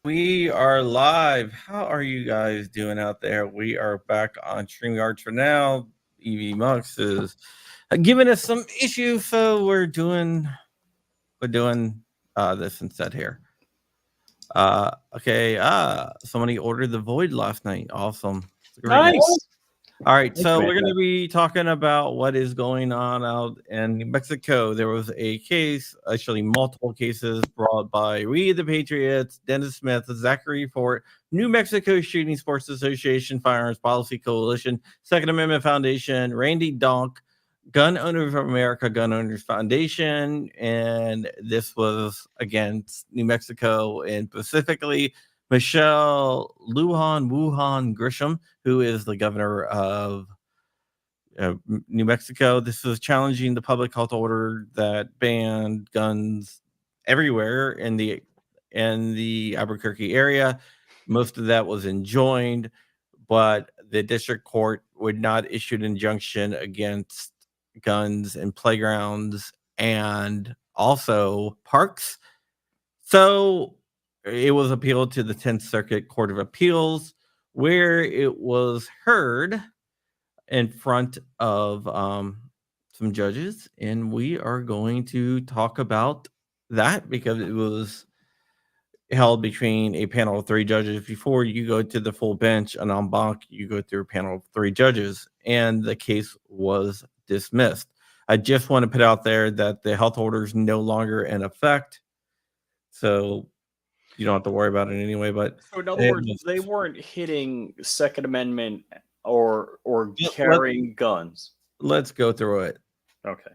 We are live. How are you guys doing out there? We are back on StreamYard for now. EV Mux is giving us some issues, so we're doing this instead here. Okay. Somebody ordered the Void last night. Awesome. Nice. All right, so we're going to be talking about what is going on out in New Mexico. There was a case, actually multiple cases, brought by We the Patriots, Dennis Smith, Zachary Fort, New Mexico Shooting Sports Association, Firearms Policy Coalition, Second Amendment Foundation, Randy Donk, Gun Owners of America, Gun Owners Foundation, and this was against New Mexico and specifically Michelle Wuhan Grisham, who is the governor of New Mexico. This is challenging the public health order that banned guns everywhere in the Albuquerque area. Most of that was enjoined, but the district court would not issue an injunction against guns in playgrounds and also parks. So it was appealed to the 10th Circuit Court of Appeals, where it was heard in front of some judges. And we are going to talk about that because it was held between a panel of 3 judges. Before you go to the full bench, an en banc, you go through a panel of 3 judges, and the case was dismissed. I just want to put out there that the health order is no longer in effect. So you don't have to worry about it anyway. But so in other words, they weren't hitting Second Amendment or carrying guns. Let's go through it. Okay.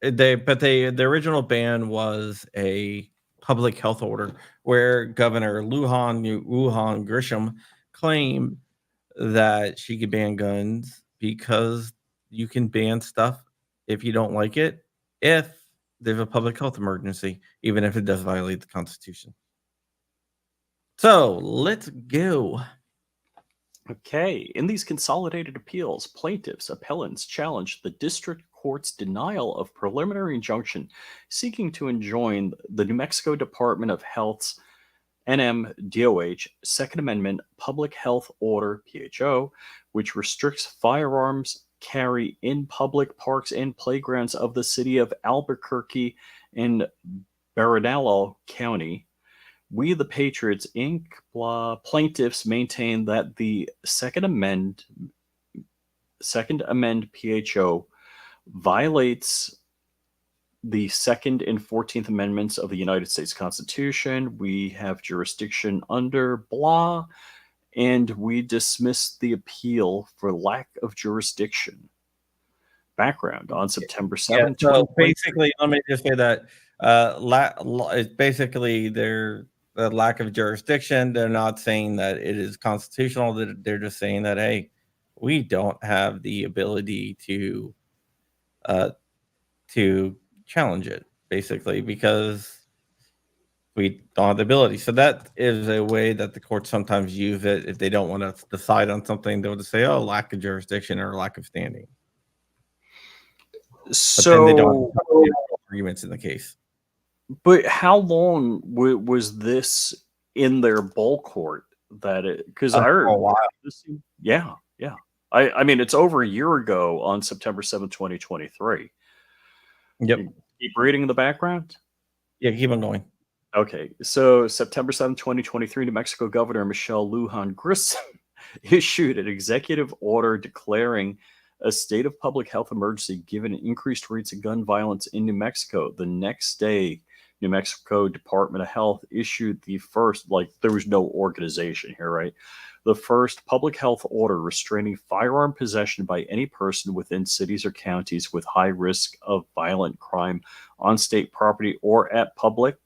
The original ban was a public health order where Governor Wuhan Grisham claimed that she could ban guns because you can ban stuff if you don't like it, if there's a public health emergency, even if it does violate the Constitution. So let's go. Okay. In these consolidated appeals, plaintiffs, appellants challenged the district court's denial of preliminary injunction seeking to enjoin the New Mexico Department of Health's NMDOH Second Amendment Public Health Order, PHO, which restricts firearms carry in public parks and playgrounds of the city of Albuquerque in Bernalillo County. We the Patriots, Inc. Plaintiffs maintain that the Second Amendment PHO violates the Second and 14th Amendments of the United States Constitution. We have jurisdiction under blah, and we dismissed the appeal for lack of jurisdiction. Background on September 7th. Yeah, so basically, let me just say that it's basically the lack of jurisdiction. They're not saying that it is constitutional. They're just saying that, hey, we don't have the ability to challenge it, basically, because we don't have the ability. So that is a way that the courts sometimes use it. If they don't want to decide on something, they'll just say, oh, lack of jurisdiction or lack of standing. So but then they don't have arguments in the case. But how long was this in their bowl court? That it, because I heard a while. Yeah. I mean, it's over a year ago on September 7th, 2023. Yep. Keep reading in the background. Yeah, keep on going. Okay, so September 7th, 2023, New Mexico Governor Michelle Wuhan Grisham issued an executive order declaring a state of public health emergency given increased rates of gun violence in New Mexico. The next day, New Mexico Department of Health issued the first, like, there was no organization here, right? The first public health order restraining firearm possession by any person within cities or counties with high risk of violent crime on state property or at public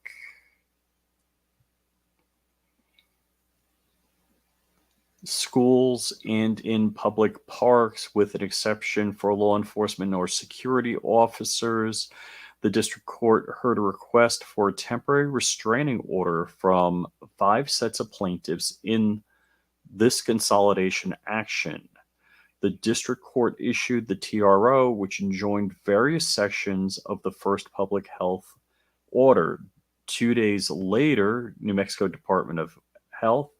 schools and in public parks, with an exception for law enforcement or security officers. The district court heard a request for a temporary restraining order from 5 sets of plaintiffs in this consolidation action. The district court issued the TRO, which enjoined various sections of the first public health order. 2 days later, New Mexico Department of Health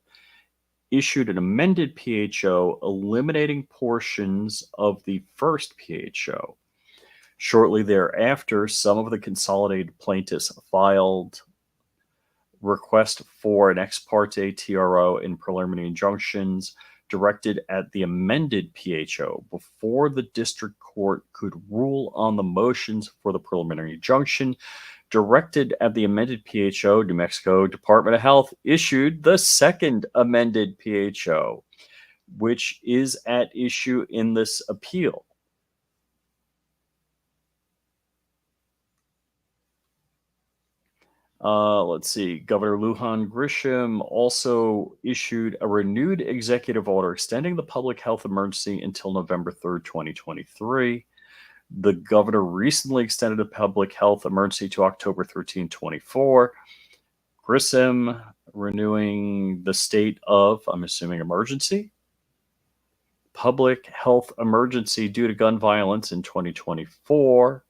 issued an amended PHO eliminating portions of the first PHO. Shortly thereafter, some of the consolidated plaintiffs filed request for an ex parte TRO and preliminary injunctions directed at the amended PHO before the district court could rule on the motions for the preliminary injunction. Directed at the amended PHO, New Mexico Department of Health issued the second amended PHO, which is at issue in this appeal. Let's see. Governor Lujan Grisham also issued a renewed executive order extending the public health emergency until November 3rd, 2023. The governor recently extended the public health emergency to October 13, 2024. Grisham renewing the state of, I'm assuming, emergency, public health emergency due to gun violence in 2024.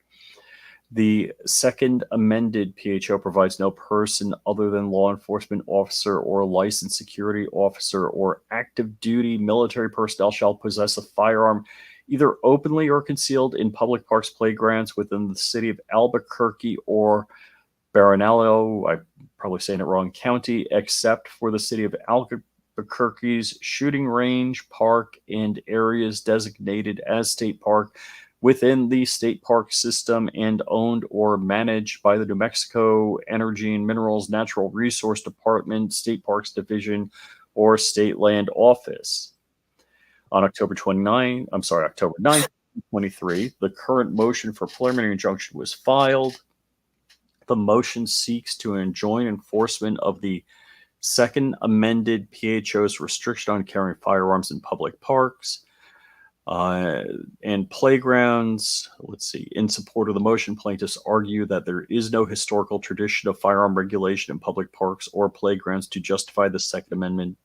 The second amended PHO provides no person other than law enforcement officer or licensed security officer or active duty military personnel shall possess a firearm either openly or concealed in public parks, playgrounds within the city of Albuquerque or Bernalillo, I'm probably saying it wrong, county, except for the city of Albuquerque's shooting range, park, and areas designated as state park within the state park system and owned or managed by the New Mexico Energy and Minerals Natural Resource Department, State Parks Division, or State Land Office. On October 9th, 2023, the current motion for preliminary injunction was filed. The motion seeks to enjoin enforcement of the second amended PHO's restriction on carrying firearms in public parks and playgrounds. Let's see. In support of the motion, plaintiffs argue that there is no historical tradition of firearm regulation in public parks or playgrounds to justify the second amendment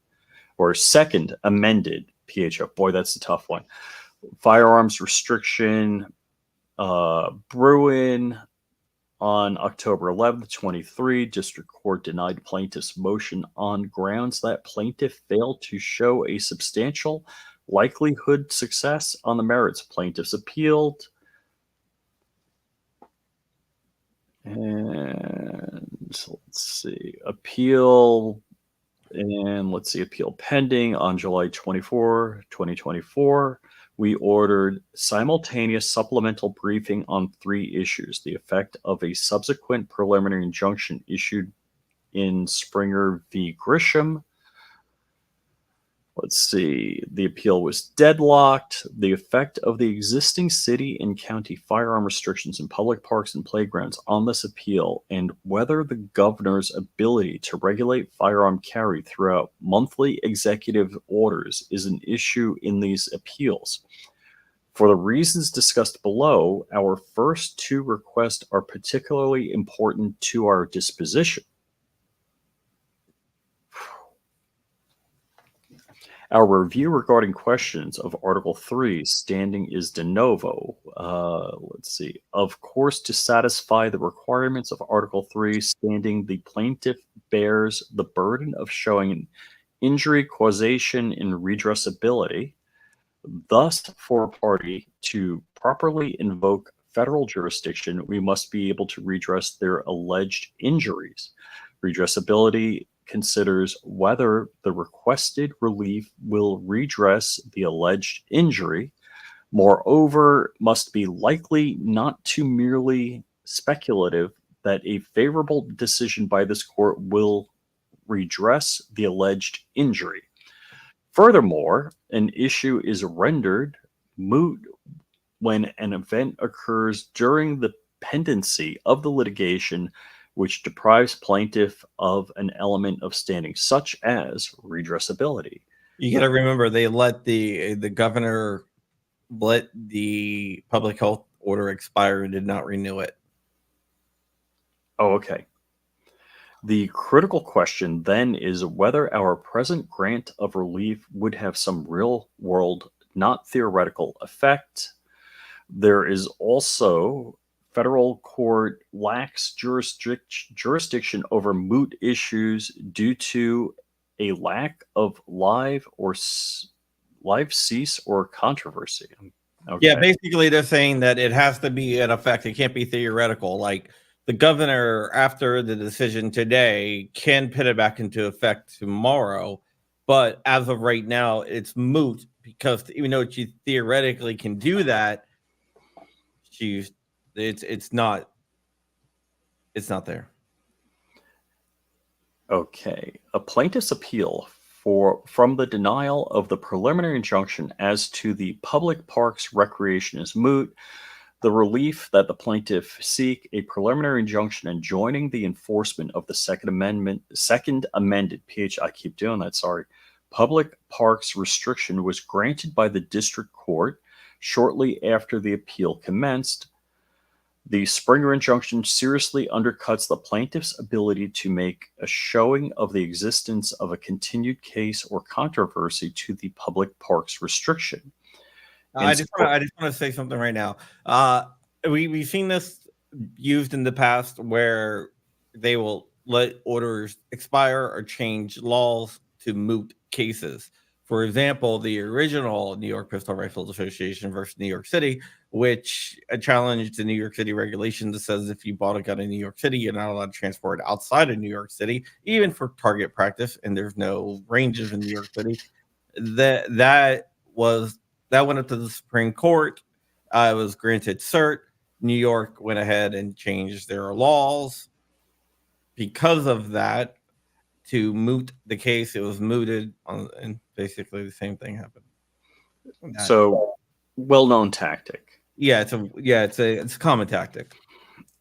or second amended PHO. Boy, that's a tough one. Firearms restriction. Bruin on October 11th, 23, district court denied plaintiff's motion on grounds that plaintiff failed to show a substantial likelihood success on the merits. Plaintiffs appealed. And so let's see. Appeal pending on July 24, 2024. We ordered simultaneous supplemental briefing on 3 issues. The effect of a subsequent preliminary injunction issued in Springer v. Grisham. Let's see. The appeal was deadlocked. The effect of the existing city and county firearm restrictions in public parks and playgrounds on this appeal, and whether the governor's ability to regulate firearm carry throughout monthly executive orders is an issue in these appeals. For the reasons discussed below, our first 2 requests are particularly important to our disposition. Our review regarding questions of Article 3 standing is de novo. Let's see. Of course, to satisfy the requirements of Article 3 standing, the plaintiff bears the burden of showing injury, causation, and redressability. Thus, for a party to properly invoke federal jurisdiction, we must be able to redress their alleged injuries. Redressability considers whether the requested relief will redress the alleged injury, Moreover, must be likely not too merely speculative that a favorable decision by this court will redress the alleged injury. Furthermore, an issue is rendered moot when an event occurs during the pendency of the litigation which deprives plaintiff of an element of standing, such as redressability. You got to remember they let the governor let the public health order expire and did not renew it. Oh, okay. The critical question then is whether our present grant of relief would have some real world, not theoretical effect. There is also federal court lacks jurisdiction over moot issues due to a lack of live cease or controversy. Okay. Yeah, basically they're saying that it has to be in effect. It can't be theoretical. Like the governor, after the decision today, can put it back into effect tomorrow. But as of right now, it's moot because even though she theoretically can do that, it's not there. Okay. A plaintiff's appeal from the denial of the preliminary injunction as to the public parks recreation is moot. The relief that the plaintiff seek, a preliminary injunction enjoining the enforcement of the second amended I keep doing that, sorry, public parks restriction was granted by the district court shortly after the appeal commenced. The Springer injunction seriously undercuts the plaintiff's ability to make a showing of the existence of a continued case or controversy to the public parks restriction. I just want to say something right now. We've seen this used in the past where they will let orders expire or change laws to moot cases. For example, the original New York Pistol Rifles Association versus New York City, which challenged the New York City regulation that says if you bought a gun in New York City, you're not allowed to transport it outside of New York City, even for target practice, and there's no ranges in New York City. That went up to the Supreme Court. It was granted cert. New York went ahead and changed their laws because of that to moot the case. It was mooted, and basically the same thing happened. So, well-known tactic. Yeah, it's a common tactic.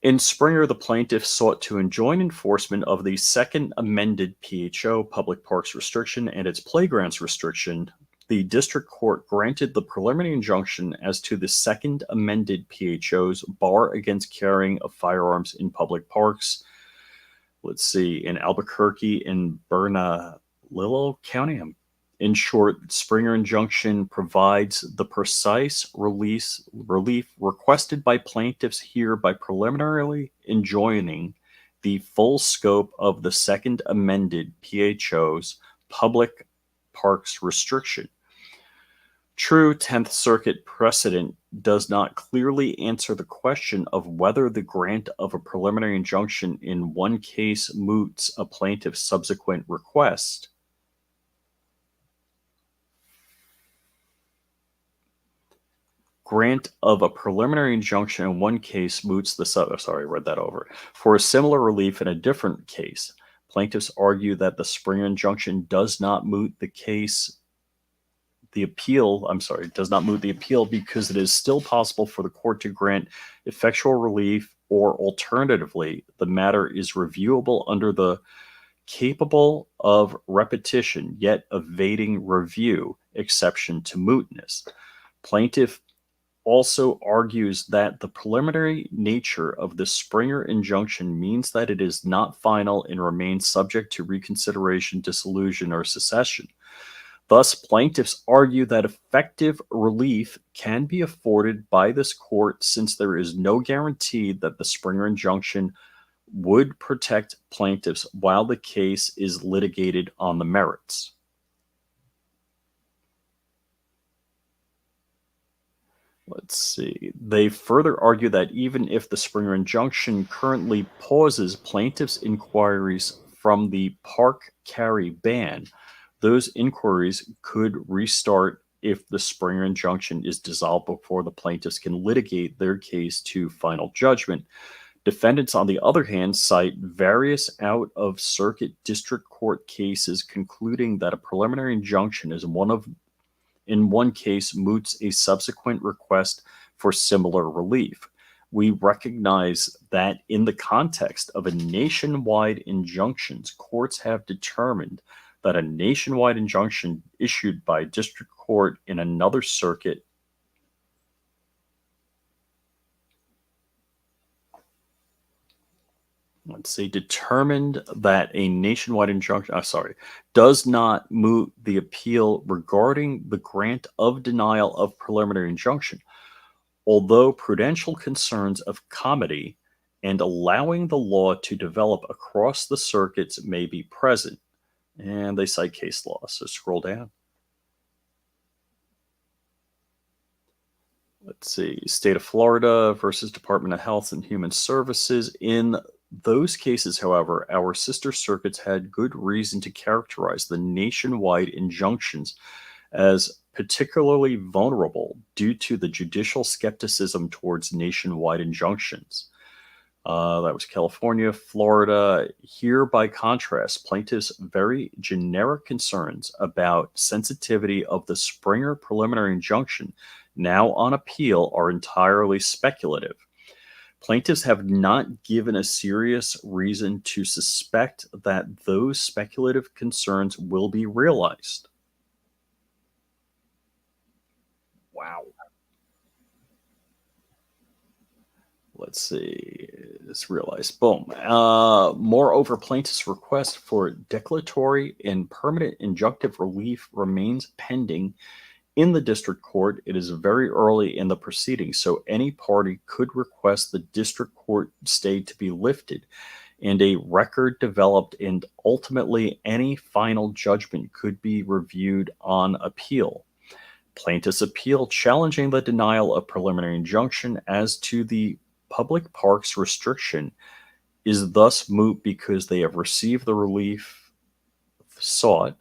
In Springer, the plaintiff sought to enjoin enforcement of the second amended PHO, public parks restriction, and its playgrounds restriction. The district court granted the preliminary injunction as to the second amended PHO's bar against carrying of firearms in public parks. Let's see, in Albuquerque and Bernalillo County. In short, Springer injunction provides the precise relief requested by plaintiffs here by preliminarily enjoining the full scope of the second amended PHO's public parks restriction. True 10th Circuit precedent does not clearly answer the question of whether the grant of a preliminary injunction in one case moots a plaintiff's subsequent request. Grant of a preliminary injunction in one case moots the sorry, I read that over. For a similar relief in a different case, plaintiffs argue that the Springer injunction does not moot the appeal because it is still possible for the court to grant effectual relief, or alternatively, the matter is reviewable under the capable of repetition yet evading review exception to mootness. Plaintiff also argues that the preliminary nature of the Springer injunction means that it is not final and remains subject to reconsideration, dissolution, or secession. Thus, plaintiffs argue that effective relief can be afforded by this court since there is no guarantee that the Springer injunction would protect plaintiffs while the case is litigated on the merits. Let's see. They further argue that even if the Springer injunction currently pauses plaintiffs' inquiries from the park carry ban, those inquiries could restart if the Springer injunction is dissolved before the plaintiffs can litigate their case to final judgment. Defendants, on the other hand, cite various out-of-circuit district court cases concluding that a preliminary injunction is in one case moots a subsequent request for similar relief. We recognize that in the context of a nationwide injunctions, courts have determined that a nationwide injunction issued by a district court in another circuit determined that a nationwide injunction, does not moot the appeal regarding the grant of denial of preliminary injunction, although prudential concerns of comity and allowing the law to develop across the circuits may be present. And they cite case law. So scroll down. Let's see, State of Florida versus Department of Health and Human Services. In those cases, however, our sister circuits had good reason to characterize the nationwide injunctions as particularly vulnerable due to the judicial skepticism towards nationwide injunctions. That was California, Florida. Here, by contrast, plaintiffs' very generic concerns about sensitivity of the Springer preliminary injunction now on appeal are entirely speculative. Plaintiffs have not given a serious reason to suspect that those speculative concerns will be realized. Wow. Let's see. It's realized. Boom. Moreover, plaintiffs' request for declaratory and permanent injunctive relief remains pending in the district court. It is very early in the proceedings, so any party could request the district court stay to be lifted and a record developed, and ultimately any final judgment could be reviewed on appeal. Plaintiffs' appeal challenging the denial of preliminary injunction as to the public parks restriction is thus moot because they have received the relief sought,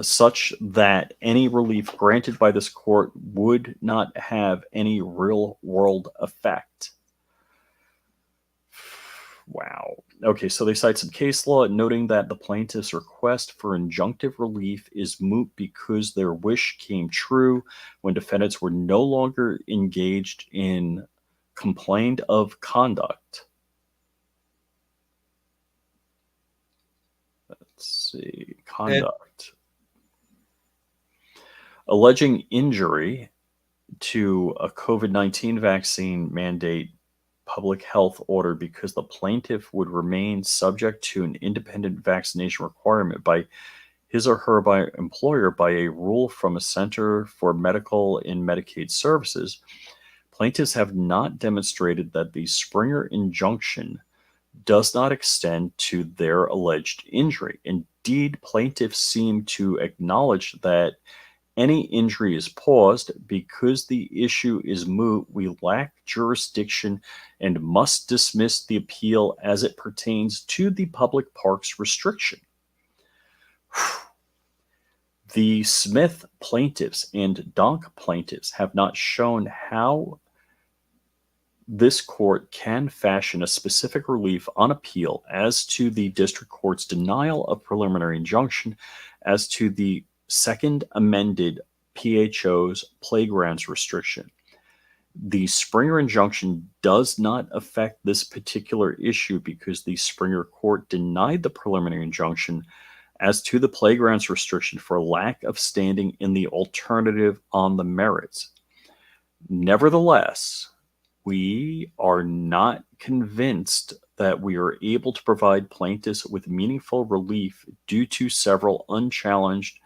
such that any relief granted by this court would not have any real-world effect. Wow. Okay, so they cite some case law noting that the plaintiff's request for injunctive relief is moot because their wish came true when defendants were no longer engaged in complaint of conduct. Let's see, conduct. Alleging injury to a COVID-19 vaccine mandate public health order because the plaintiff would remain subject to an independent vaccination requirement by his or her employer by a rule from a Center for Medical and Medicaid Services. Plaintiffs have not demonstrated that the Springer injunction does not extend to their alleged injury. Indeed, plaintiffs seem to acknowledge that any injury is paused because the issue is moot. We lack jurisdiction and must dismiss the appeal as it pertains to the public parks restriction. The Smith plaintiffs and Donk plaintiffs have not shown how this court can fashion a specific relief on appeal as to the district court's denial of preliminary injunction as to the second amended PHO's playgrounds restriction. The Springer injunction does not affect this particular issue because the Springer court denied the preliminary injunction as to the playgrounds restriction for lack of standing in the alternative on the merits. Nevertheless, we are not convinced that we are able to provide plaintiffs with meaningful relief due to several unchallenged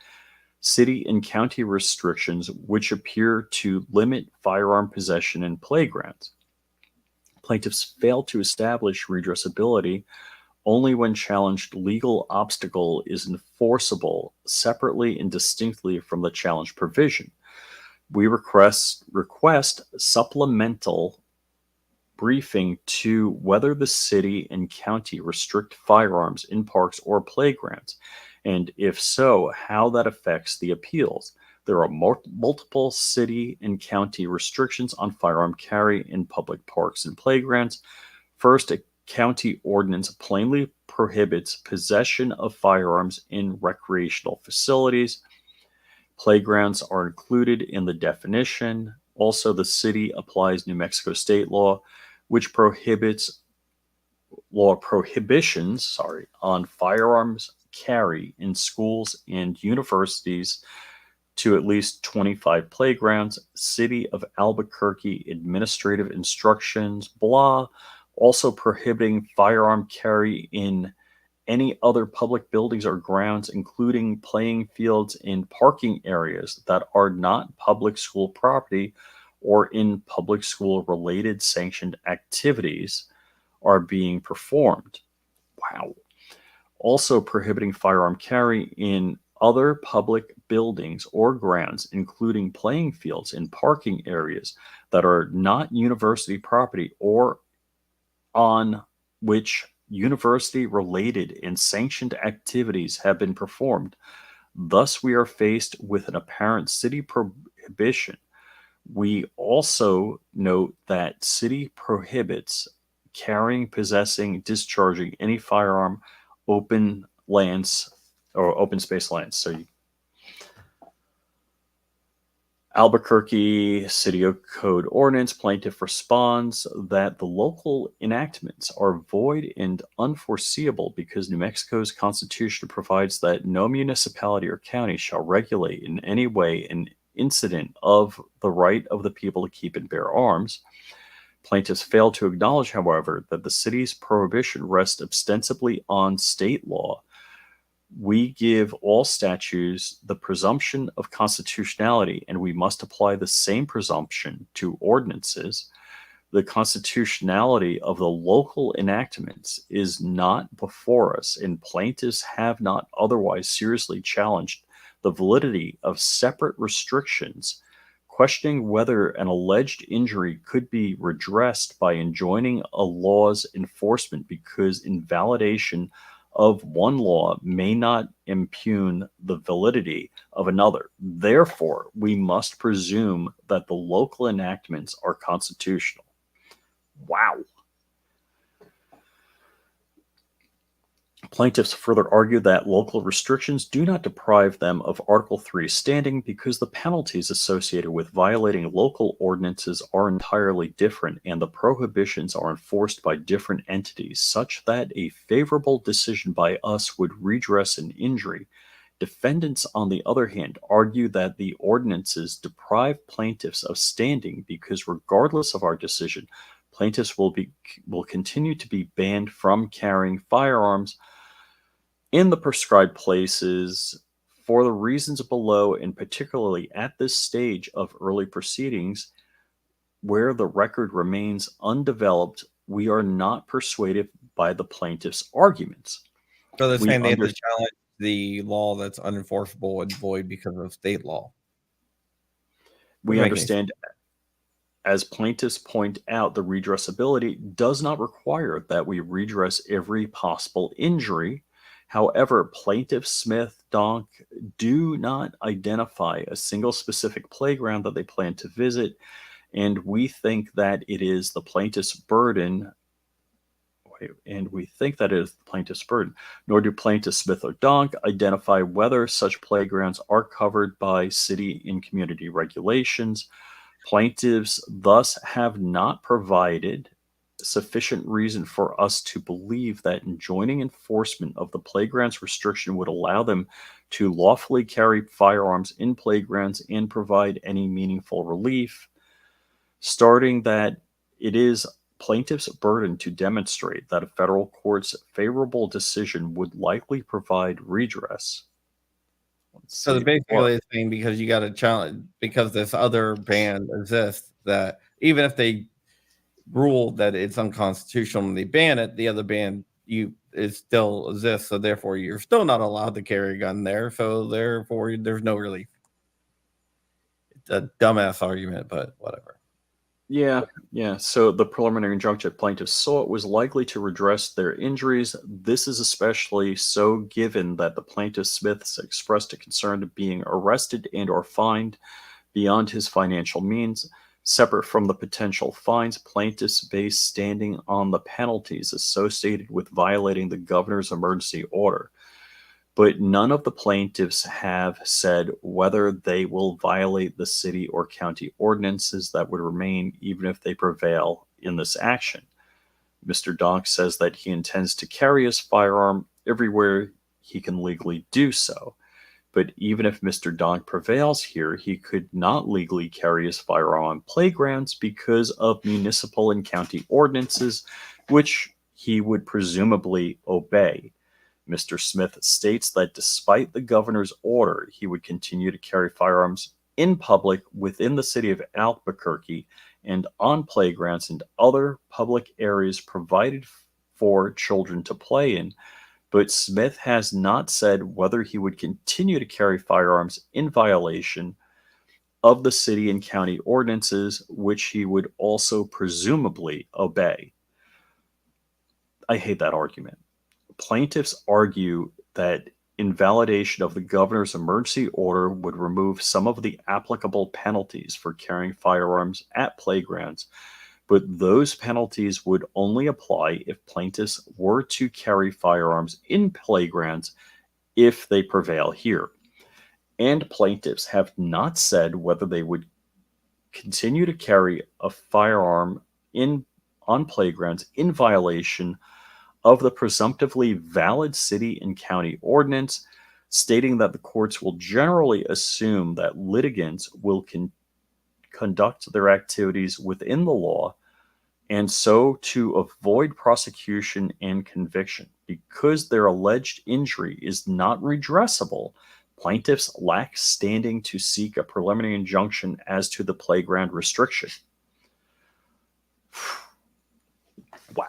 city and county restrictions which appear to limit firearm possession in playgrounds. Plaintiffs fail to establish redressability only when challenged legal obstacle is enforceable separately and distinctly from the challenge provision. We request supplemental briefing to whether the city and county restrict firearms in parks or playgrounds, and if so, how that affects the appeals. There are multiple city and county restrictions on firearm carry in public parks and playgrounds. First, a county ordinance plainly prohibits possession of firearms in recreational facilities. Playgrounds are included in the definition. Also, the city applies New Mexico state law, which prohibits prohibitions on firearms carry in schools and universities to at least 25 playgrounds. City of Albuquerque administrative instructions, blah, also prohibiting firearm carry in any other public buildings or grounds, including playing fields and parking areas that are not public school property or in public school related sanctioned activities are being performed. Wow. Also prohibiting firearm carry in other public buildings or grounds, including playing fields and parking areas that are not university property or on which university related and sanctioned activities have been performed. Thus, we are faced with an apparent city prohibition. We also note that city prohibits carrying, possessing, discharging any firearm open lands or open space lands. So Albuquerque City Code Ordinance plaintiff responds that the local enactments are void and unforeseeable because New Mexico's constitution provides that no municipality or county shall regulate in any way an incident of the right of the people to keep and bear arms. Plaintiffs fail to acknowledge, however, that the city's prohibition rests ostensibly on state law. We give all statutes the presumption of constitutionality, and we must apply the same presumption to ordinances. The constitutionality of the local enactments is not before us, and plaintiffs have not otherwise seriously challenged the validity of separate restrictions. Questioning whether an alleged injury could be redressed by enjoining a law's enforcement because invalidation of one law may not impugn the validity of another. Therefore, we must presume that the local enactments are constitutional. Wow. Plaintiffs further argue that local restrictions do not deprive them of Article 3 standing because the penalties associated with violating local ordinances are entirely different and the prohibitions are enforced by different entities, such that a favorable decision by us would redress an injury. Defendants, on the other hand, argue that the ordinances deprive plaintiffs of standing because regardless of our decision, plaintiffs will continue to be banned from carrying firearms in the prescribed places for the reasons below, and particularly at this stage of early proceedings where the record remains undeveloped, we are not persuaded by the plaintiff's arguments. So they're saying they have to challenge the law that's unenforceable and void because of state law. We understand, as plaintiffs point out, the redressability does not require that we redress every possible injury. However, plaintiff Smith Donk do not identify a single specific playground that they plan to visit, and we think that it is the plaintiff's burden. Nor do plaintiff Smith or Donk identify whether such playgrounds are covered by city and community regulations. Plaintiffs thus have not provided sufficient reason for us to believe that enjoining enforcement of the playground's restriction would allow them to lawfully carry firearms in playgrounds and provide any meaningful relief. Starting that it is plaintiff's burden to demonstrate that a federal court's favorable decision would likely provide redress. So basically it's saying because you got to challenge, because this other ban exists, that even if they rule that it's unconstitutional and they ban it, the other ban it still exists. So therefore you're still not allowed to carry a gun there. So therefore there's no relief. It's a dumbass argument, but whatever. Yeah. So the preliminary injunction plaintiffs sought was likely to redress their injuries. This is especially so given that the plaintiff Smiths expressed a concern of being arrested and or fined beyond his financial means. Separate from the potential fines, plaintiffs base standing on the penalties associated with violating the governor's emergency order. But none of the plaintiffs have said whether they will violate the city or county ordinances that would remain even if they prevail in this action. Mr. Donk says that he intends to carry his firearm everywhere he can legally do so. But even if Mr. Donk prevails here, he could not legally carry his firearm on playgrounds because of municipal and county ordinances, which he would presumably obey. Mr. Smith states that despite the governor's order, he would continue to carry firearms in public within the city of Albuquerque and on playgrounds and other public areas provided for children to play in. But Smith has not said whether he would continue to carry firearms in violation of the city and county ordinances, which he would also presumably obey. I hate that argument. Plaintiffs argue that invalidation of the governor's emergency order would remove some of the applicable penalties for carrying firearms at playgrounds, but those penalties would only apply if plaintiffs were to carry firearms in playgrounds if they prevail here. And plaintiffs have not said whether they would continue to carry a firearm in on playgrounds in violation of the presumptively valid city and county ordinance, stating that the courts will generally assume that litigants will conduct their activities within the law and so to avoid prosecution and conviction. Because their alleged injury is not redressable, plaintiffs lack standing to seek a preliminary injunction as to the playground restriction. Wow.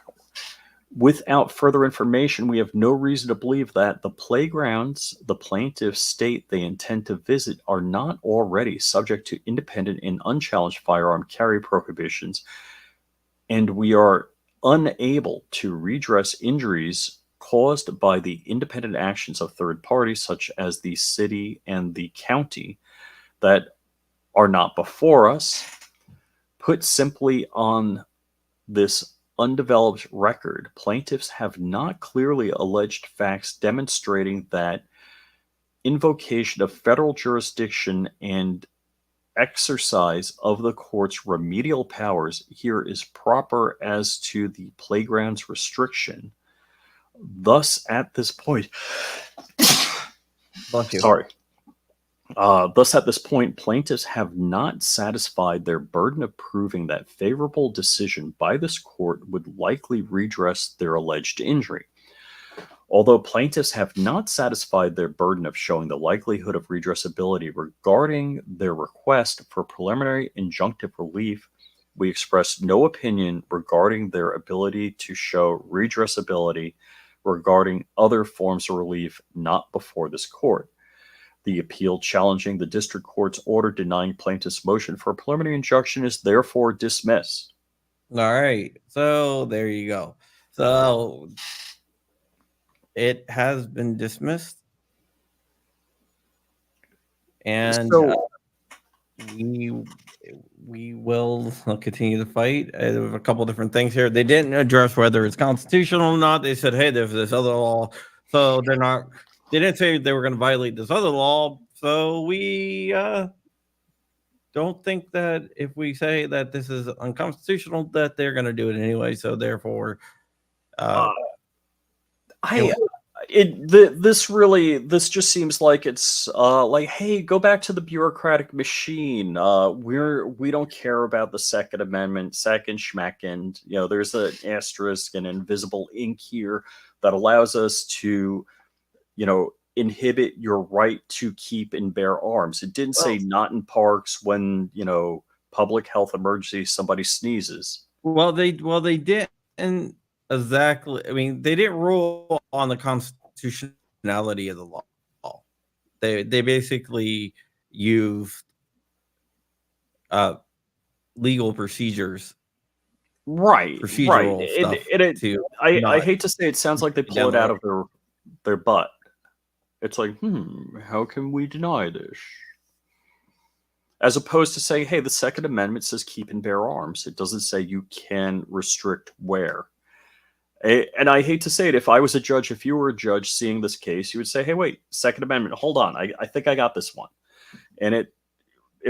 Without further information, we have no reason to believe that the playgrounds the plaintiffs state they intend to visit are not already subject to independent and unchallenged firearm carry prohibitions, and we are unable to redress injuries caused by the independent actions of third parties, such as the city and the county, that are not before us. Put simply, on this undeveloped record, plaintiffs have not clearly alleged facts demonstrating that invocation of federal jurisdiction and exercise of the court's remedial powers here is proper as to the playground's restriction. Thus, at this point, Bless you. sorry. Thus, at this point, plaintiffs have not satisfied their burden of proving that favorable decision by this court would likely redress their alleged injury. Although plaintiffs have not satisfied their burden of showing the likelihood of redressability regarding their request for preliminary injunctive relief, we express no opinion regarding their ability to show redressability regarding other forms of relief not before this court. The appeal challenging the district court's order denying plaintiffs' motion for a preliminary injunction is therefore dismissed. All right. So there you go. So it has been dismissed. And we will continue the fight. There were a couple different things here. They didn't address whether it's constitutional or not. They said, hey, there's this other law. So they didn't say they were going to violate this other law. So we don't think that if we say that this is unconstitutional, that they're going to do it anyway. So therefore, this just seems like it's like, hey, go back to the bureaucratic machine. We don't care about the Second Amendment, second schmeckend. There's an asterisk and invisible ink here that allows us to, inhibit your right to keep and bear arms. It didn't say not in parks when, public health emergency, somebody sneezes. Well, they didn't exactly. I mean, they didn't rule on the constitutionality of the law. They basically used legal procedures, Right. procedural stuff to I not hate to say it sounds like they pull down it the out road. of their butt. It's like, how can we deny this? As opposed to saying, hey, the Second Amendment says keep and bear arms. It doesn't say you can restrict wear. And I hate to say it, if I was a judge, if you were a judge seeing this case, you would say, hey, wait, Second Amendment, hold on. I think I got this one. And it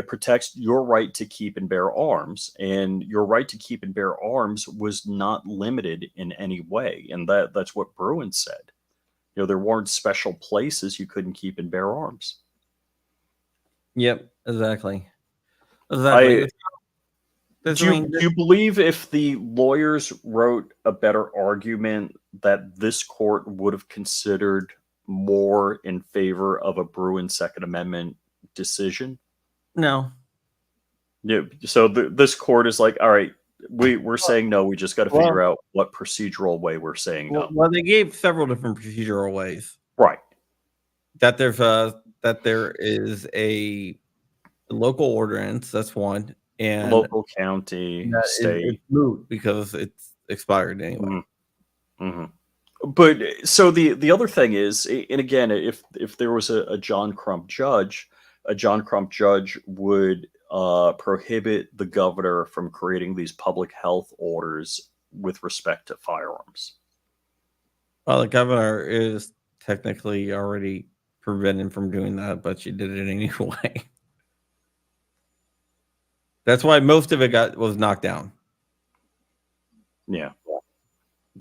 protects your right to keep and bear arms. And your right to keep and bear arms was not limited in any way. And that's what Bruin said. You know, there weren't special places you couldn't keep and bear arms. Yep, exactly. Do you believe if the lawyers wrote a better argument that this court would have considered more in favor of a Bruin Second Amendment decision? No. Yeah. So this court is like, all right, we're saying no. We just got to figure out what procedural way we're saying no. Well, they gave several different procedural ways. Right. That there is a local ordinance. That's one. And local, county, state. It's moot because it's expired anyway. But so the other thing is, and again, if there was a John Crump judge, would prohibit the governor from creating these public health orders with respect to firearms. Well, the governor is technically already prevented from doing that, but she did it anyway. That's why most of it was knocked down. Yeah.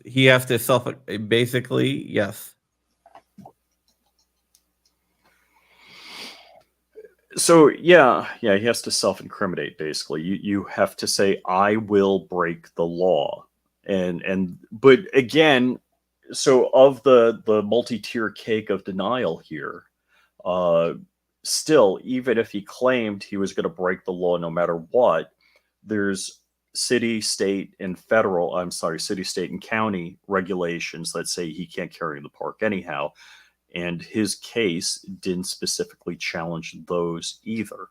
He has to basically, yes. So yeah, he has to self-incriminate. Basically, you have to say, "I will break the law," but again, so of the multi-tier cake of denial here, still, even if he claimed he was going to break the law no matter what, there's city, state, and county regulations that say he can't carry in the park anyhow. And his case didn't specifically challenge those either.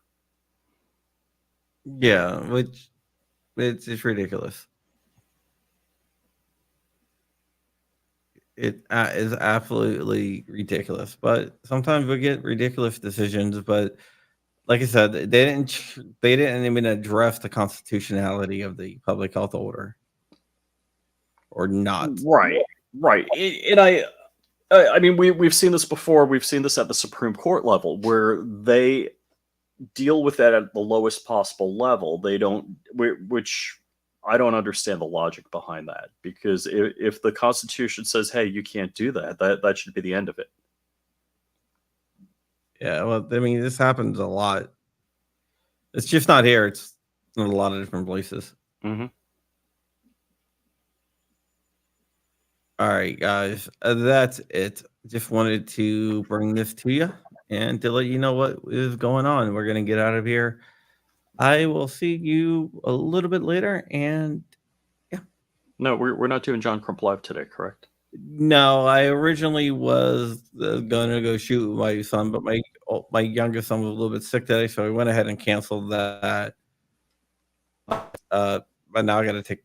Yeah, which it's ridiculous. It is absolutely ridiculous. But sometimes we get ridiculous decisions. But like I said, they didn't even address the constitutionality of the public health order, or not. Right. And I mean, we've seen this before. We've seen this at the Supreme Court level, where they deal with that at the lowest possible level. They don't, which I don't understand the logic behind that, because if the Constitution says, "Hey, you can't do that should be the end of it." Yeah, well, I mean, this happens a lot. It's just not here. It's in a lot of different places. Mm-hmm. All right, guys, that's it. Just wanted to bring this to you and to let you know what is going on. We're going to get out of here. I will see you a little bit later. And yeah. No, we're not doing John Crump Live today, correct? No, I originally was going to go shoot my son, but my youngest son was a little bit sick today, so I went ahead and canceled that. But now I got to take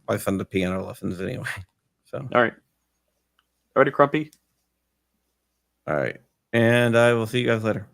my son to piano lessons anyway. So all right, Crumpy. All right, and I will see you guys later.